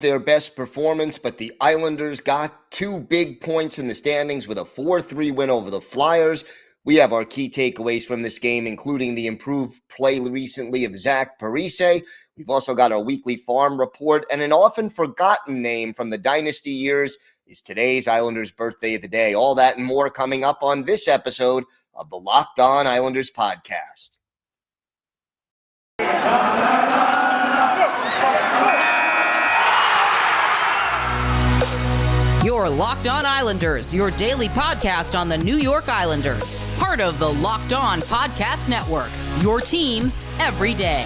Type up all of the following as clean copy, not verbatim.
their best performance, but the Islanders got 2 big points in the standings with a 4-3 win over the Flyers. We have our key takeaways from this game, including the improved play recently of Zach Parise. We've also got our weekly farm report, and an often forgotten name from the dynasty years is today's Islanders birthday of the day. All that and more coming up on this episode of the Locked On Islanders podcast. Your Locked On Islanders, your daily podcast on the New York Islanders. Part of the Locked On Podcast Network, your team every day.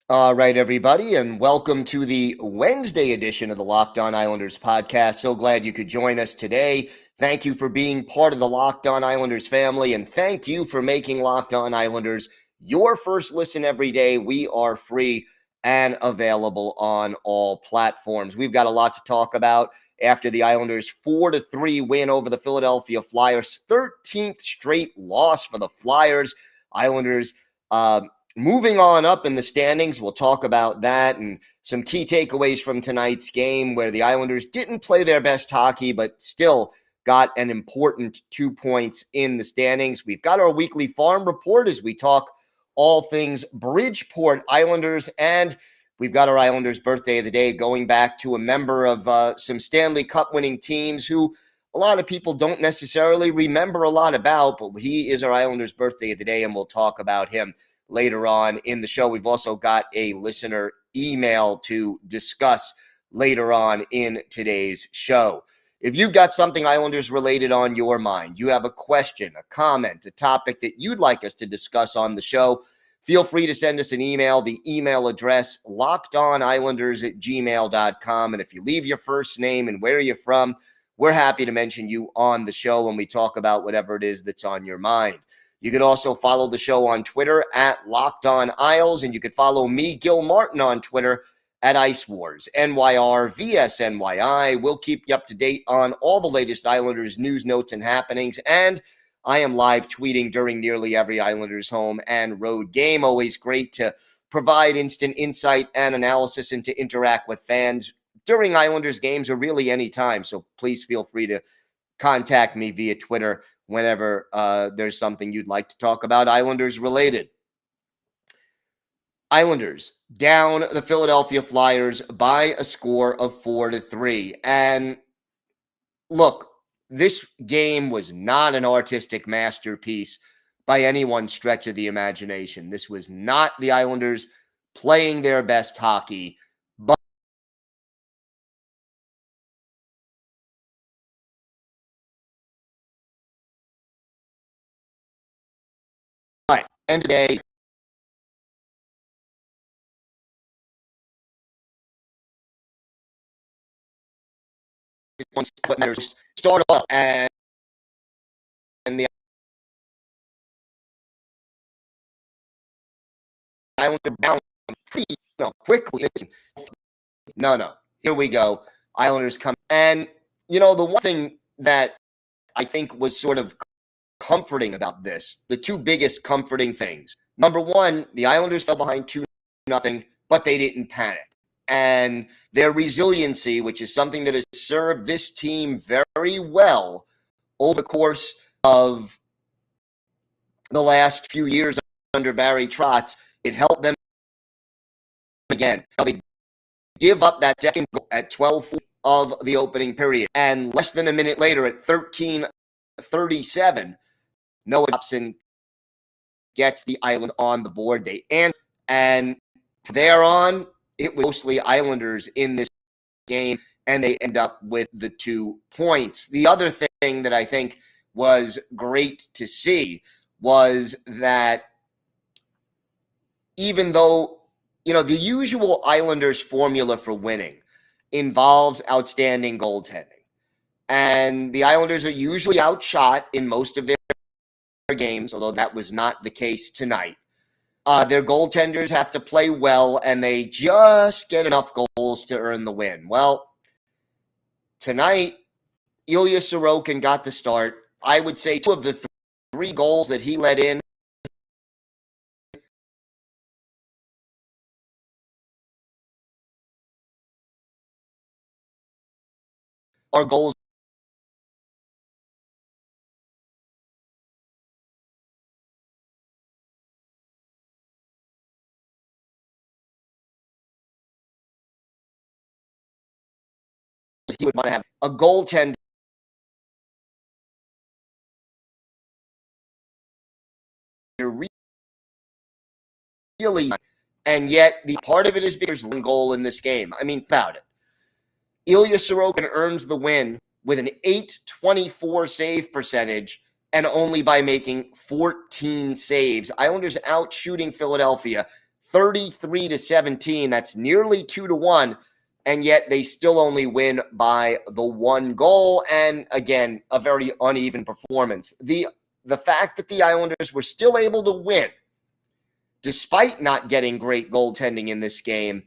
All right, everybody, and welcome to the Wednesday edition of the Locked On Islanders podcast. So glad you could join us today. Thank you for being part of the Locked On Islanders family, and thank you for making Locked On Islanders your first listen every day. We are free and available on all platforms. We've got a lot to talk about after the Islanders' 4-3 win over the Philadelphia Flyers, 13th straight loss for the Flyers. Islanders moving on up in the standings. We'll talk about that and some key takeaways from tonight's game where the Islanders didn't play their best hockey, but still got an important 2 points in the standings. We've got our weekly farm report as we talk all things Bridgeport Islanders, and we've got our Islanders birthday of the day going back to a member of some Stanley Cup winning teams who a lot of people don't necessarily remember a lot about, but he is our Islanders birthday of the day, and we'll talk about him later on in the show. We've also got a listener email to discuss later on in today's show. If you've got something Islanders related on your mind, you have a question, a comment, a topic that you'd like us to discuss on the show, feel free to send us an email. The email address, lockedonislanders@gmail.com. And if you leave your first name and where you're from, we're happy to mention you on the show when we talk about whatever it is that's on your mind. You could also follow the show on Twitter at Locked On Isles, and you could follow me, Gil Martin, on Twitter at Ice Wars, NYR, VSNYI. We'll keep you up to date on all the latest Islanders news, notes, and happenings. And I am live tweeting during nearly every Islanders home and road game. Always great to provide instant insight and analysis and to interact with fans during Islanders games or really any time. So please feel free to contact me via Twitter whenever there's something you'd like to talk about Islanders related. Islanders down the Philadelphia Flyers by a score of 4-3. And look, this game was not an artistic masterpiece by any one stretch of the imagination. This was not the Islanders playing their best hockey, but end of the day, what matters start up and the Islander bound pretty quickly. No. Here we go. Islanders come. And, the one thing that I think was sort of comforting about this, the two biggest comforting things. Number one, the Islanders fell behind 2-0, but they didn't panic. And their resiliency, which is something that has served this team very well over the course of the last few years under Barry Trotz, it helped them again. Now they give up that second goal at 12 of the opening period, and less than a minute later at 13:37, Noah Dobson gets the Island on the board. They answer, and thereon, it was mostly Islanders in this game, and they end up with the 2 points. The other thing that I think was great to see was that even though, the usual Islanders formula for winning involves outstanding goaltending, and the Islanders are usually outshot in most of their games, although that was not the case tonight. Their goaltenders have to play well, and they just get enough goals to earn the win. Well, tonight, Ilya Sorokin got the start. I would say 2 of the 3 goals that he let in our goals he would want to have a goaltender really, and yet the part of it is because there's one goal in this game. I mean, about it. Ilya Sorokin earns the win with an .824 save percentage and only by making 14 saves. Islanders out shooting Philadelphia 33-17. That's nearly 2-1. And yet they still only win by the one goal. And again, a very uneven performance. The fact that the Islanders were still able to win despite not getting great goaltending in this game,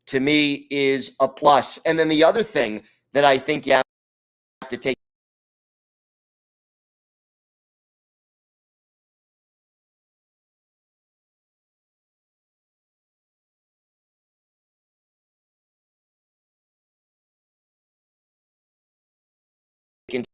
to me, is a plus. And then the other thing that I think you have to take into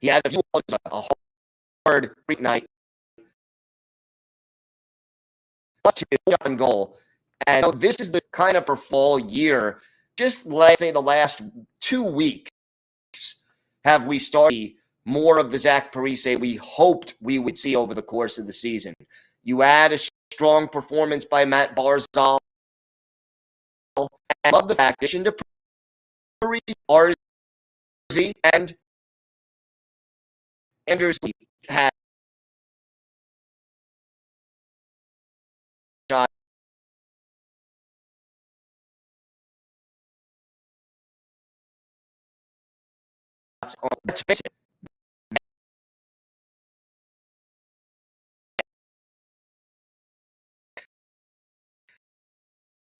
he had a hard night, on goal. And this is the kind of fall year, just let's say the last 2 weeks, have we started more of the Zach Parise we hoped we would see over the course of the season. You add a strong performance by Matt Barzal. I love the fact that into Parise, RZ, and Anders had shots on. Let's face it,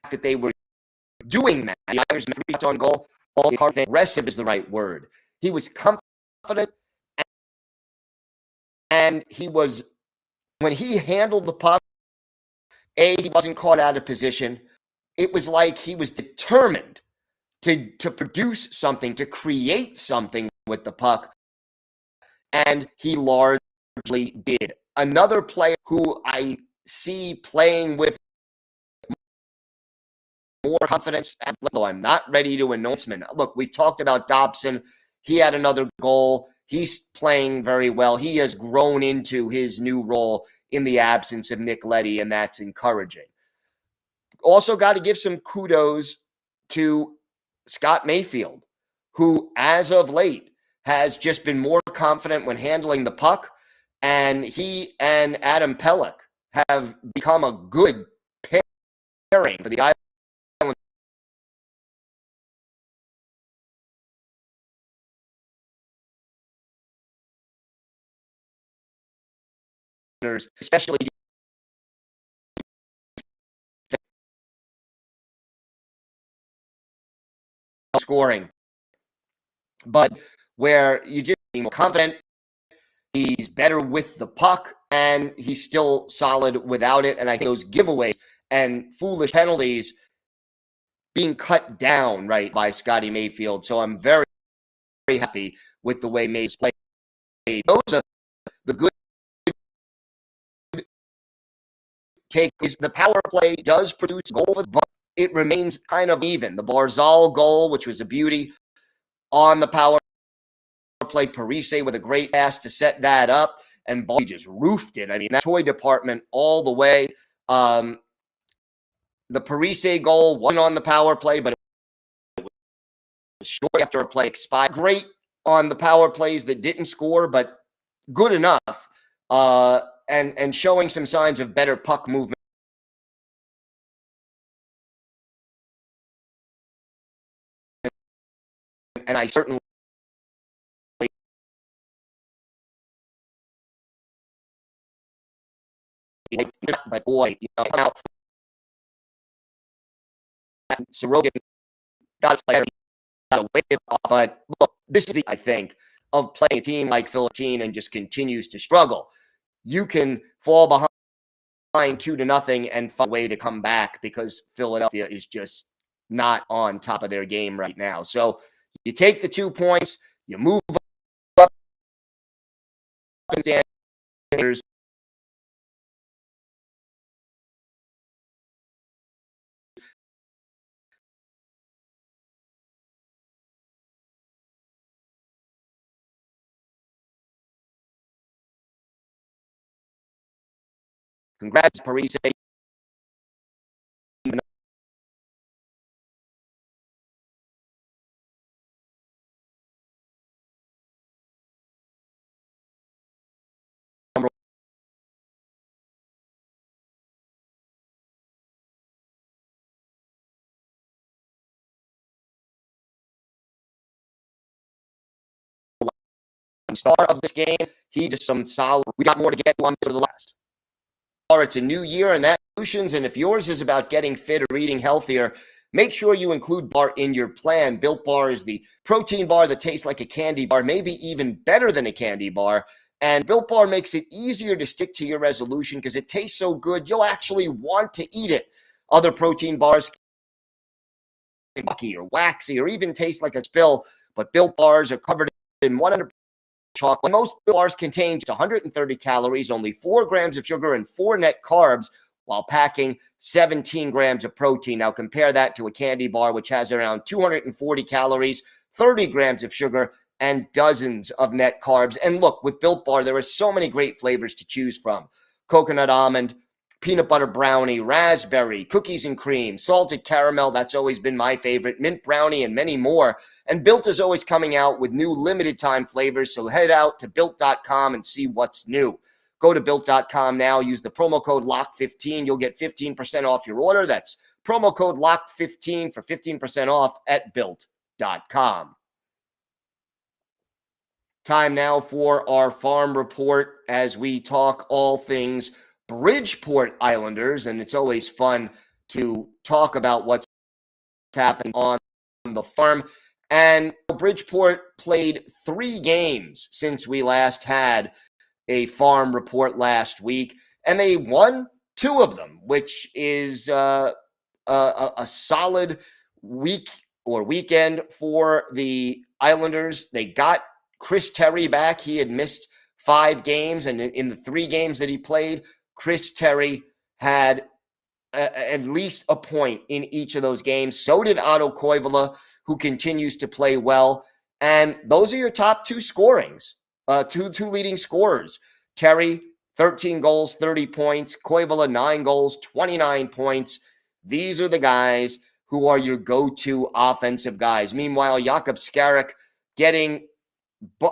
that they were doing that. The Islanders made 3 shots on goal. Aggressive is the right word. He was confident, and he was, when he handled the puck, he wasn't caught out of position. It was like he was determined to produce something, to create something with the puck, and he largely did. Another player who I see playing with more confidence, though I'm not ready to announce him. Look, we've talked about Dobson. He had another goal. He's playing very well. He has grown into his new role in the absence of Nick Leddy, and that's encouraging. Also got to give some kudos to Scott Mayfield, who, as of late, has just been more confident when handling the puck, and he and Adam Pelech have become a good pairing for the Islanders, especially scoring. But where you just be more confident, he's better with the puck, and he's still solid without it. And I think those giveaways and foolish penalties being cut down right by Scotty Mayfield. So I'm very, very happy with the way May's played. Those are the good take is the power play does produce goals, but it remains kind of even. The Barzal goal, which was a beauty on the power play, Parise with a great pass to set that up, and he just roofed it. I mean, that toy department all the way. The Parise goal wasn't on the power play, but it was short after a play expired. Great on the power plays that didn't score, but good enough. And showing some signs of better puck movement. And I certainly, but boy, out. Sorokin got better. got a wave off. But look, this is the, I think, of playing a team like Philadelphia and just continues to struggle. You can fall behind 2-0 and find a way to come back because Philadelphia is just not on top of their game right now. So you take the 2 points, you move up and down. Congrats, Parise. Star of this game. He just some solid. We got more to get on to the last. It's a new year and that solutions. And if yours is about getting fit or eating healthier, make sure you include bar in your plan. Built Bar is the protein bar that tastes like a candy bar, maybe even better than a candy bar. And Built Bar makes it easier to stick to your resolution because it tastes so good, you'll actually want to eat it. Other protein bars can be mucky or waxy or even taste like a spill, but Built Bars are covered in 100% chocolate. Most bars contain just 130 calories, only 4 grams of sugar, and 4 net carbs, while packing 17 grams of protein. Now compare that to a candy bar, which has around 240 calories, 30 grams of sugar, and dozens of net carbs. And look, with Built Bar, there are so many great flavors to choose from. Coconut almond, peanut butter brownie, raspberry, cookies and cream, salted caramel, that's always been my favorite, mint brownie, and many more. And Built is always coming out with new limited time flavors, so head out to Built.com and see what's new. Go to Built.com now, use the promo code LOCK15, you'll get 15% off your order. That's promo code LOCK15 for 15% off at Built.com. Time now for our farm report as we talk all things Bridgeport Islanders, and it's always fun to talk about what's happened on the farm. And Bridgeport played 3 games since we last had a farm report last week, and they won 2 of them, which is a solid week or weekend for the Islanders. They got Chris Terry back. He had missed 5 games, and in the 3 games that he played, Chris Terry had at least a point in each of those games. So did Otto Koivula, who continues to play well. And those are your top 2 scorings, two leading scorers. Terry, 13 goals, 30 points. Koivula, 9 goals, 29 points. These are the guys who are your go-to offensive guys. Meanwhile, Jakub Skarek getting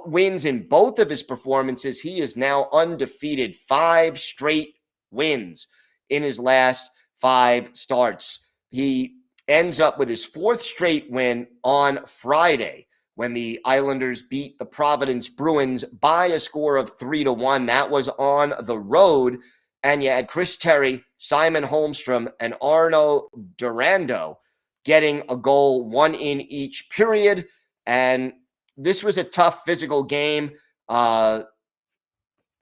wins in both of his performances. He is now undefeated, 5 straight wins in his last 5 starts. He ends up with his 4th straight win on Friday when the Islanders beat the Providence Bruins by a score of 3-1. That was on the road. And you had Chris Terry, Simon Holmstrom, and Arno Durando getting a goal, 1 in each period. And this was a tough physical game. A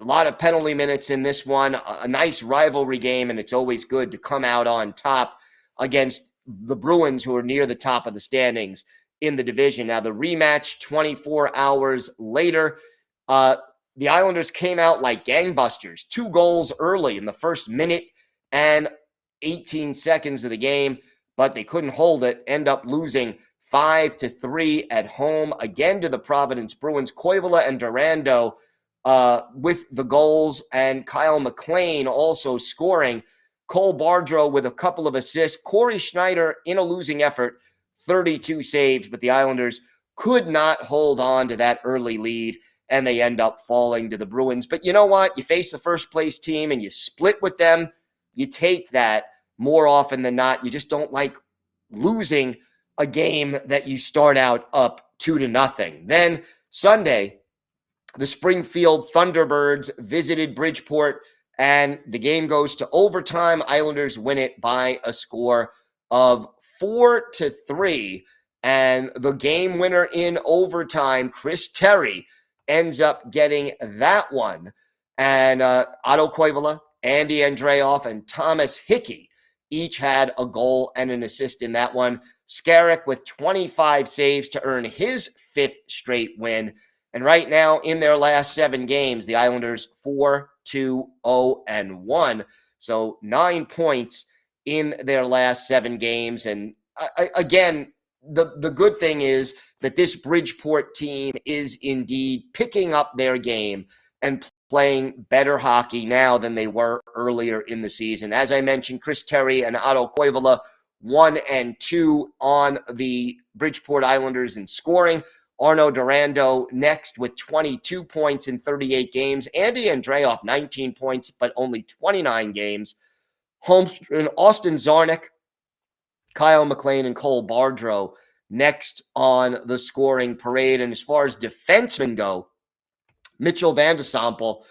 lot of penalty minutes in this one. A nice rivalry game, and it's always good to come out on top against the Bruins, who are near the top of the standings in the division. Now, the rematch 24 hours later, the Islanders came out like gangbusters. 2 goals early in the first minute and 18 seconds of the game, but they couldn't hold it, end up losing 5-3 at home, again to the Providence Bruins. Koivula and Durando with the goals, and Kyle McLean also scoring. Cole Bardreau with a couple of assists. Corey Schneider in a losing effort, 32 saves, but the Islanders could not hold on to that early lead, and they end up falling to the Bruins. But you know what? You face the first-place team, and you split with them. You take that more often than not. You just don't like losing a game that you start out up 2-0. Then Sunday, the Springfield Thunderbirds visited Bridgeport, and the game goes to overtime. Islanders win it by a score of 4-3. And the game winner in overtime, Chris Terry, ends up getting that one. And Otto Koivula, Andy Andreoff, and Thomas Hickey each had a goal and an assist in that one. Skarek with 25 saves to earn his 5th straight win. And right now, in their last 7 games, the Islanders 4-2-0-1. So 9 points in their last 7 games. And again, the good thing is that this Bridgeport team is indeed picking up their game and playing better hockey now than they were earlier in the season. As I mentioned, Chris Terry and Otto Koivula 1 and 2 on the Bridgeport Islanders in scoring. Arno Durando next with 22 points in 38 games. Andy Andreoff 19 points, but only 29 games. Holmstrom, Austin Zarnik, Kyle McLean, and Cole Bardreau next on the scoring parade. And as far as defensemen go, Mitchell Van de Sample,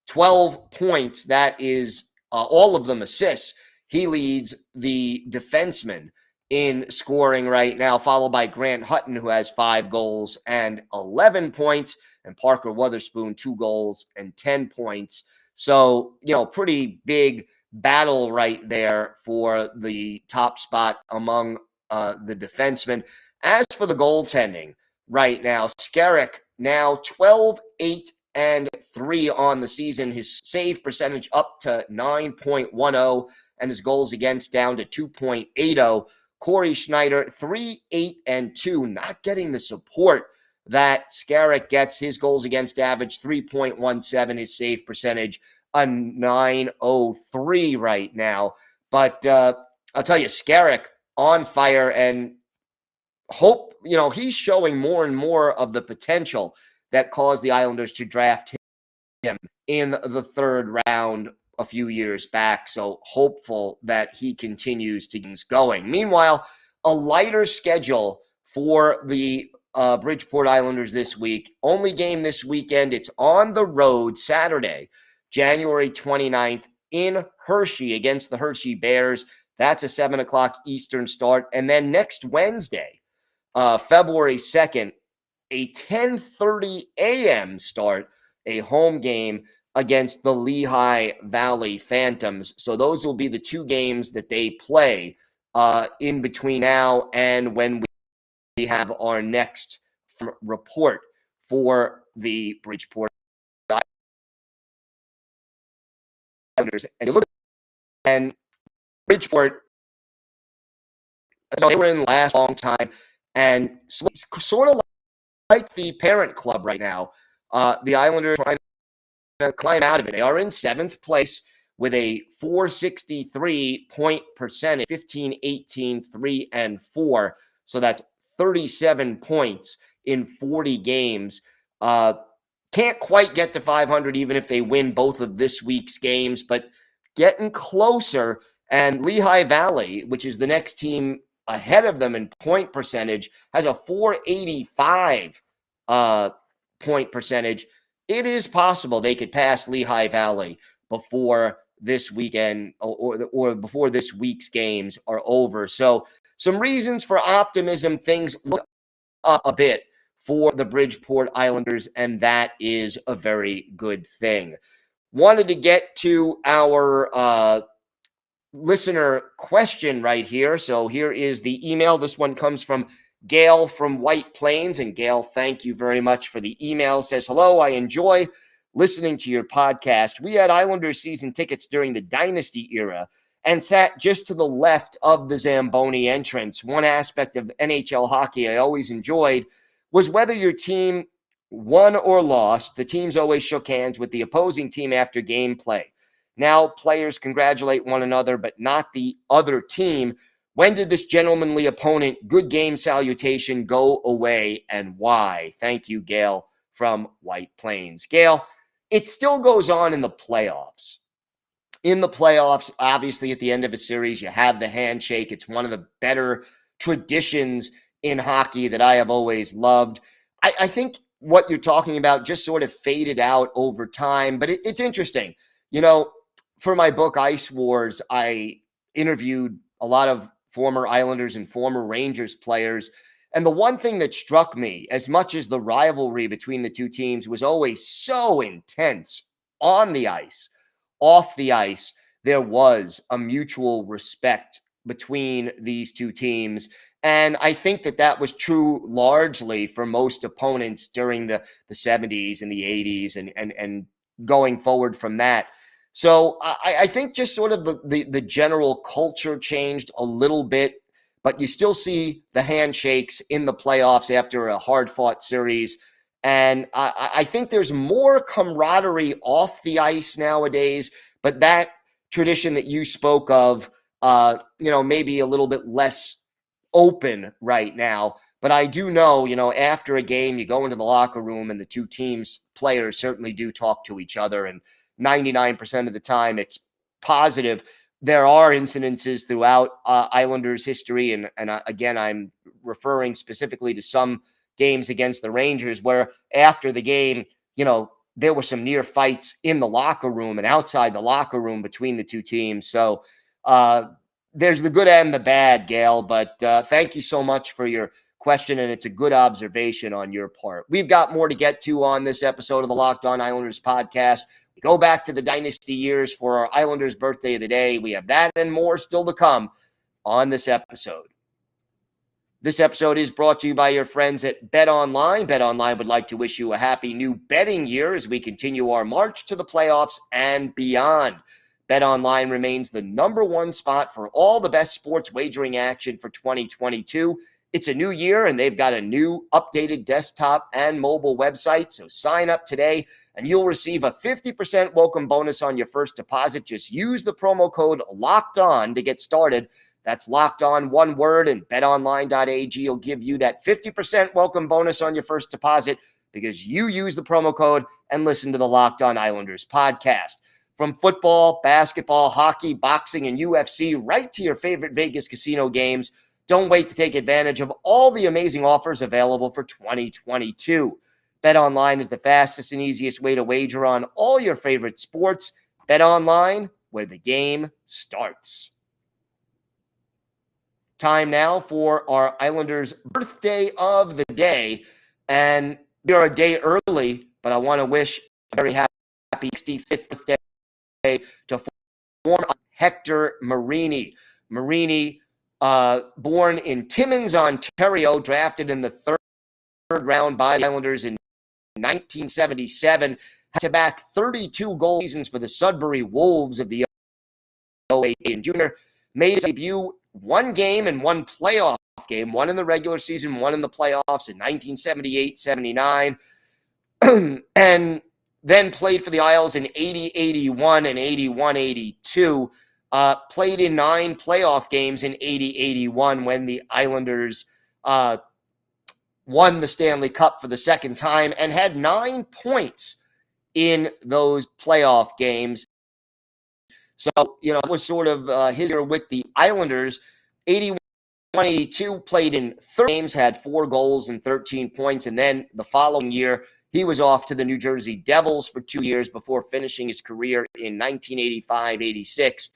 12 points. That is all of them assists. He leads the defensemen in scoring right now, followed by Grant Hutton, who has 5 goals and 11 points, and Parker Wotherspoon, 2 goals and 10 points. So, pretty big battle right there for the top spot among the defensemen. As for the goaltending right now, Skarek now 12-8-3 on the season. His save percentage up to 9.10 and his goals against down to 2.80. Corey Schneider 3-8-2, not getting the support that Skarek gets. His goals against average 3.17, his save percentage a 9.03 right now. But I'll tell you, Skarek on fire, and hope, he's showing more and more of the potential that caused the Islanders to draft him in the 3rd round a few years back. So hopeful that he continues to get going. Meanwhile, a lighter schedule for the Bridgeport Islanders this week. Only game this weekend. It's on the road Saturday, January 29th in Hershey against the Hershey Bears. That's a 7 o'clock Eastern start. And then next Wednesday, February 2nd, a 10:30 a.m. start, a home game against the Lehigh Valley Phantoms. So those will be the 2 games that they play in between now and when we have our next report for the Bridgeport Islanders. And you look and Bridgeport, they were in last long time and sort of like the parent club right now. The Islanders are trying to climb out of it. They are in 7th place with a .463 point percentage, 15-18, 3-4. So that's 37 points in 40 games. Can't quite get to 500 even if they win both of this week's games, but getting closer. And Lehigh Valley, which is the next team ahead of them in point percentage, has a .485 point percentage. It is possible they could pass Lehigh Valley before this weekend or before this week's games are over. So some reasons for optimism. Things look up a bit for the Bridgeport Islanders, and that is a very good thing. Wanted to get to our listener question right here. So here is the email. This one comes from Gail from White Plains. And Gail, thank you very much for the email. Says, hello, I enjoy listening to your podcast. We had Islanders season tickets during the Dynasty era and sat just to the left of the Zamboni entrance. One aspect of NHL hockey I always enjoyed was whether your team won or lost, the teams always shook hands with the opposing team after gameplay. Now players congratulate one another, but not the other team. When did this gentlemanly opponent, good game salutation go away, and why? Thank you, Gail from White Plains. Gail, it still goes on in the playoffs. In the playoffs, obviously, at the end of a series, you have the handshake. It's one of the better traditions in hockey that I have always loved. I think what you're talking about just sort of faded out over time, but it's interesting. For my book, Ice Wars, I interviewed a lot of former Islanders and former Rangers players, And the one thing that struck me, as much as the rivalry between the two teams was always so intense on the ice, off the ice, there was a mutual respect between these two teams. And I think that that was true largely for most opponents during the 70s and the 80s and going forward from that. So I think just sort of the general culture changed a little bit, but you still see the handshakes in the playoffs after a hard-fought series. And I think there's more camaraderie off the ice nowadays, but that tradition that you spoke of, maybe a little bit less open right now. But I do know, after a game, you go into the locker room and the two teams' players certainly do talk to each other. And 99% of the time, it's positive. There are incidences throughout Islanders history. And again, I'm referring specifically to some games against the Rangers where after the game, there were some near fights in the locker room and outside the locker room between the two teams. So there's the good and the bad, Gail. But thank you so much for your question, and it's a good observation on your part. We've got more to get to on this episode of the Locked On Islanders podcast. We go back to the dynasty years for our Islanders birthday of the day. We have that and more still to come on this episode. This episode is brought to you by your friends at BetOnline. BetOnline would like to wish you a happy new betting year as we continue our march to the playoffs and beyond. BetOnline remains the number one spot for all the best sports wagering action for 2022. It's a new year, and they've got a new updated desktop and mobile website. So sign up today, and you'll receive a 50% welcome bonus on your first deposit. Just use the promo code LOCKEDON to get started. That's locked on, one word, and betonline.ag will give you that 50% welcome bonus on your first deposit because you use the promo code and listen to the Locked On Islanders podcast. From football, basketball, hockey, boxing, and UFC, right to your favorite Vegas casino games, don't wait to take advantage of all the amazing offers available for 2022. BetOnline is the fastest and easiest way to wager on all your favorite sports. BetOnline, where the game starts. Time now for our Islanders birthday of the day. And we are a day early, but I want to wish a very happy 65th birthday to former Hector Marini. Marini, born in Timmins, Ontario, drafted in the third round by the Islanders in 1977, had to back 32 goal seasons for the Sudbury Wolves of the OA and Junior, made his debut one game and one playoff game, one in the regular season, one in the playoffs in 1978-79, and then played for the Isles in 80-81 and 81-82, played in 9 playoff games in 80-81 when the Islanders won the Stanley Cup for the second time and had 9 points in those playoff games. So, it was sort of his year with the Islanders. 81-82, played in 30 games, had 4 goals and 13 points. And then the following year, he was off to the New Jersey Devils for 2 years before finishing his career in 1985-86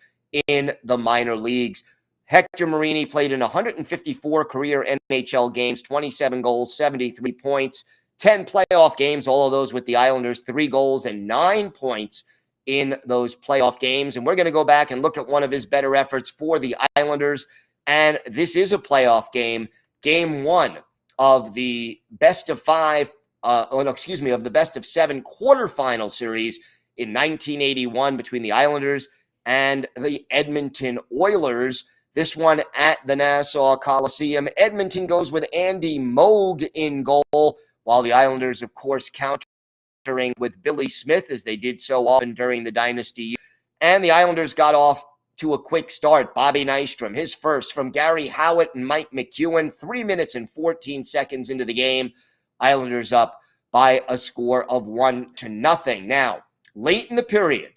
in the minor leagues. Hector Marini played in 154 career NHL games, 27 goals, 73 points, 10 playoff games, all of those with the Islanders, 3 goals and 9 points in those playoff games. And we're going to go back and look at one of his better efforts for the Islanders. And this is a playoff game, game 1 of the best of 5, of the best of 7 quarterfinal series in 1981 between the Islanders and the Edmonton Oilers. This one at the Nassau Coliseum. Edmonton goes with Andy Moog in goal, while the Islanders, of course, countering with Billy Smith, as they did so often during the dynasty. And the Islanders got off to a quick start. Bobby Nystrom, his first from Gary Howitt and Mike McEwen, 3 minutes and 14 seconds into the game. Islanders up by a score of 1-0. Now, late in the period,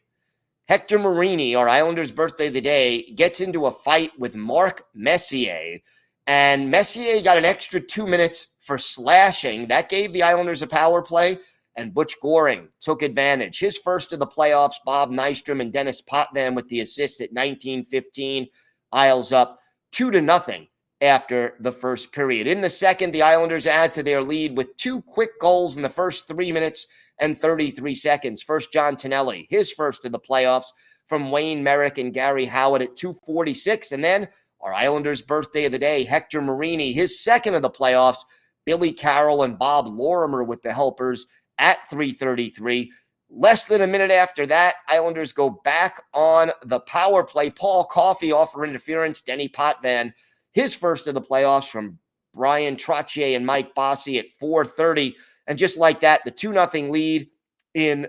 Hector Marini, our Islanders birthday of the day, gets into a fight with Mark Messier. And Messier got an extra 2 minutes for slashing. That gave the Islanders a power play. And Butch Goring took advantage. His first of the playoffs, Bob Nystrom and Dennis Potvin with the assist at 19:15. Isles up 2-0 after the first period. In the second, the Islanders add to their lead with 2 quick goals in the first 3 minutes and 33 seconds. First, John Tonelli, his first of the playoffs from Wayne Merrick and Gary Howard at 2:46. And then our Islanders' birthday of the day, Hector Marini, his second of the playoffs, Billy Carroll and Bob Lorimer with the helpers at 3:33. Less than a minute after that, Islanders go back on the power play. Paul Coffey off for interference. Denny Potvin, his first of the playoffs from Brian Trottier and Mike Bossy at 4:30. And just like that, the 2-0 lead in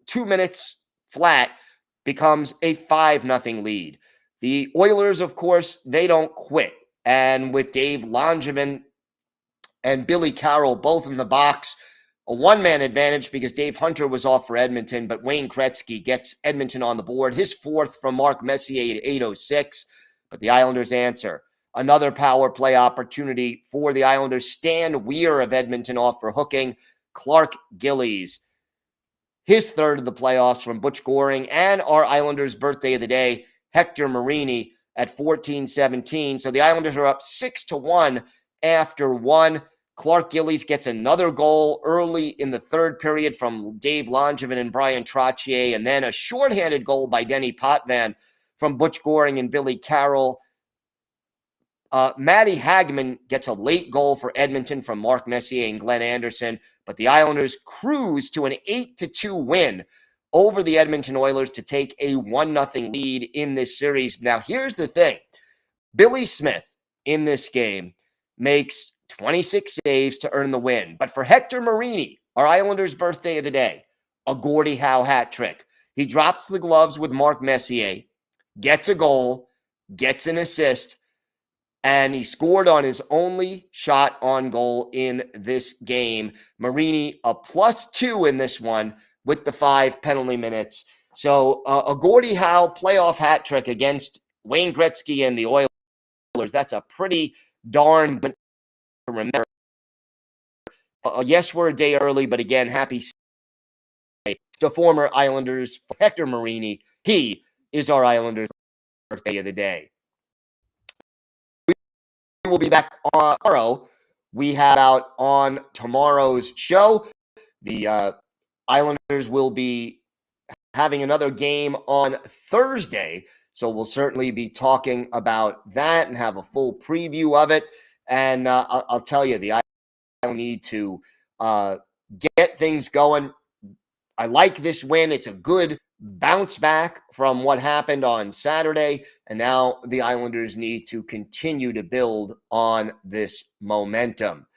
2 minutes flat becomes a 5-0 lead. The Oilers, of course, they don't quit. And with Dave Langevin and Billy Carroll both in the box, a one-man advantage because Dave Hunter was off for Edmonton, but Wayne Gretzky gets Edmonton on the board. His fourth from Mark Messier at 8:06. But the Islanders answer. Another power play opportunity for the Islanders. Stan Weir of Edmonton off for hooking. Clark Gillies, his third of the playoffs from Butch Goring. And our Islanders' birthday of the day, Hector Marini at 14:17. So the Islanders are up 6-1 after one. Clark Gillies gets another goal early in the third period from Dave Langevin and Brian Trottier, and then a shorthanded goal by Denny Potvin from Butch Goring and Billy Carroll. Matty Hagman gets a late goal for Edmonton from Mark Messier and Glenn Anderson, but the Islanders cruise to an 8-2 win over the Edmonton Oilers to take a 1-0 lead in this series. Now, here's the thing. Billy Smith in this game makes 26 saves to earn the win. But for Hector Marini, our Islanders' birthday of the day, a Gordie Howe hat trick. He drops the gloves with Mark Messier, gets a goal, gets an assist, and he scored on his only shot on goal in this game. Marini, a +2 in this one with the 5 penalty minutes. So a Gordie Howe playoff hat trick against Wayne Gretzky and the Oilers. That's a pretty darn good to remember. Yes, we're a day early, but again, happy to former Islanders Hector Marini. He is our Islanders' birthday of the day. We will be back tomorrow. We have out on tomorrow's show. The Islanders will be having another game on Thursday, so we'll certainly be talking about that and have a full preview of it. And I'll tell you, the Islanders need to get things going. I like this win. It's a good bounce back from what happened on Saturday, and now the Islanders need to continue to build on this momentum.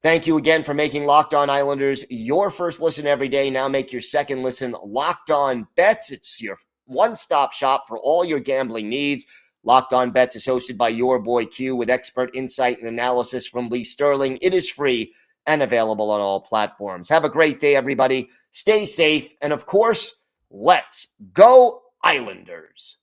Thank you again for making Locked On Islanders your first listen every day. Now make your second listen Locked On Bets. It's your one-stop shop for all your gambling needs. Locked On Bets is hosted by your boy Q with expert insight and analysis from Lee Sterling. It is free and available on all platforms. Have a great day, everybody. Stay safe. And of course, let's go Islanders.